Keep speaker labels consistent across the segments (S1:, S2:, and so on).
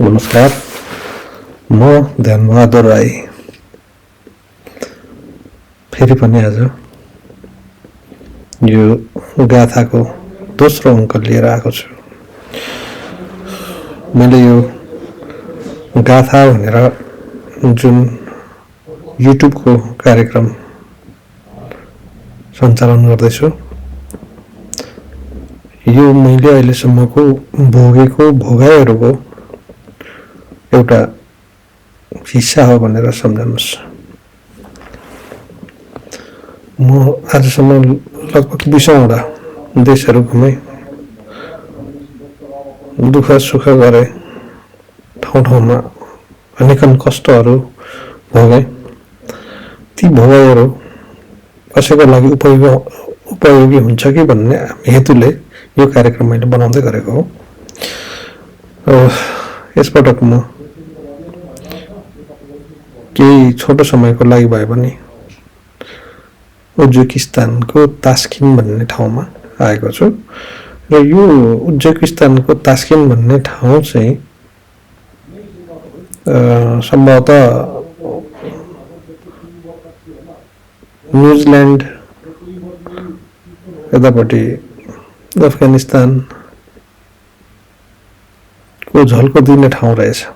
S1: नमस्कार, म ध्यानबहादुर राई फेरि पनि आज यो गाथाको दोस्रो अङ्क लिएर आएको छु। मैले यो गाथा भनेर जुन युट्युबको कार्यक्रम सञ्चालन गर्दैछु, यो मैले अहिलेसम्मको भोगेको भोगाइहरूको एउटा हिस्सा हो भनेर सम्झनुहोस्। म आजसम्म लगभग 20वटा देशहरू घुमेँ, दुःख सुख गरेँ, ठाउँ ठाउँमा अनेकन कष्टहरू भोगेँ। ती भोगाइहरू कसैको लागि उपयोगी हुन्छ कि भन्ने हेतुले यो कार्यक्रम मैले बनाउँदै गरेको हो। यसपटक म केही छोटो समयको लागि भए पनि उज्बेकिस्तानको तास्किन भन्ने ठाउँमा आएको छु र यो उज्बेकिस्तानको तास्किन भन्ने ठाउँ चाहिँ सम्भवतः न्युजिल्यान्ड यतापट्टि अफगानिस्तानको झल्को दिने ठाउँ रहेछ।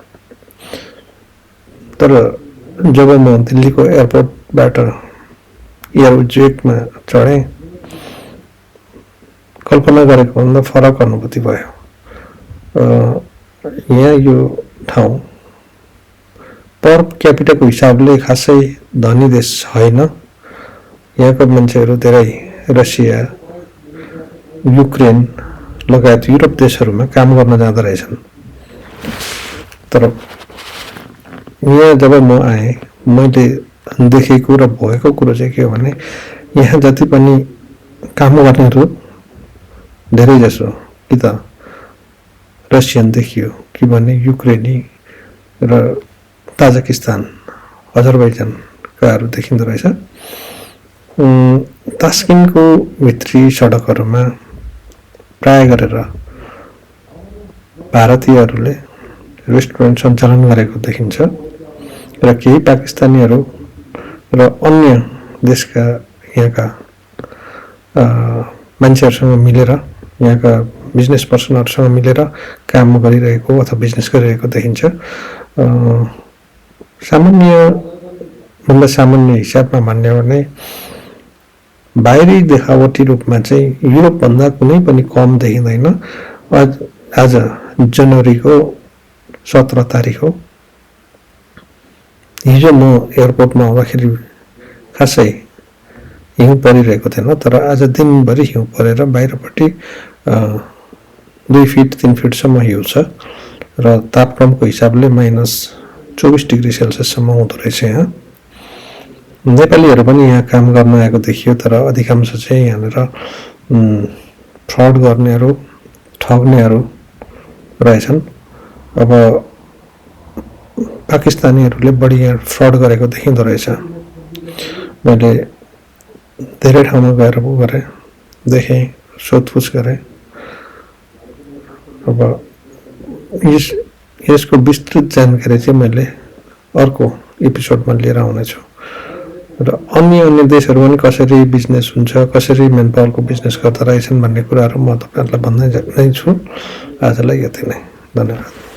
S1: तर जब म दिल्लीको एयरपोर्टबाट एयर उज्बेकमा चढेँ, कल्पना गरेको भन्दा फरक अनुभूति भयो। यहाँ यो ठाउँ पर क्यापिटाको हिसाबले खासै धनी देश होइन। यहाँको मान्छेहरू धेरै रसिया, युक्रेन लगायत युरोप देशहरूमा काम गर्न जाँदा रहेछन्। तर यहाँ जब म आएँ, मैले देखेको र भोगेको कुरो चाहिँ के हो भने, यहाँ जति पनि काम गर्नेहरू धेरै जसो कि त रसियन देखियो, कि भने युक्रेनी र ताजिकिस्तान, अजरबैजानकाहरू देखिँदो रहेछ। तास्किनको भित्री सडकहरूमा प्राय गरेर भारतीयहरूले रेस्टुरेन्ट सञ्चालन गरेको देखिन्छ र केही पाकिस्तानीहरू र अन्य देशका यहाँका मान्छेहरूसँग मिलेर, यहाँका बिजनेस पर्सनहरूसँग मिलेर काम गरिरहेको अथवा बिजनेस गरिरहेको देखिन्छ। सामान्य हिसाबमा भन्ने हो भने बाहिरी देखावटी रूपमा चाहिँ युरोपभन्दा कुनै पनि कम देखिँदैन। आज जनवरीको 17 तारिक हो। हिजो म एयरपोर्टमा आउँदाखेरि खासै हिउँ परिरहेको थिएन, तर आज दिनभरि हिउँ परेर बाहिरपट्टि 2 फिट 3 फिटसम्म हिउँ छ र तापक्रमको हिसाबले -24 डिग्री सेल्सियससम्म हुँदो रहेछ। यहाँ नेपालीहरू पनि यहाँ काम गर्न आएको देखियो, तर अधिकांश चाहिँ यहाँनिर फ्रड गर्नेहरू, ठग्नेहरू रहेछन्। अब पाकिस्तानीहरूले बढी यहाँ फ्रड गरेको देखिँदो रहेछ। मैले धेरै ठाउँमा गएर गरेँ, देखेँ, सोधपुछ गरेँ। अब यसको विस्तृत जानकारी चाहिँ मैले अर्को एपिसोडमा लिएर आउनेछु र अन्य देशहरू पनि कसरी बिजनेस हुन्छ, कसरी म्यान पावरको बिजनेस गर्दा रहेछन् भन्ने कुराहरू म तपाईँहरूलाई भन्दै नै छु। आजलाई यति नै, धन्यवाद।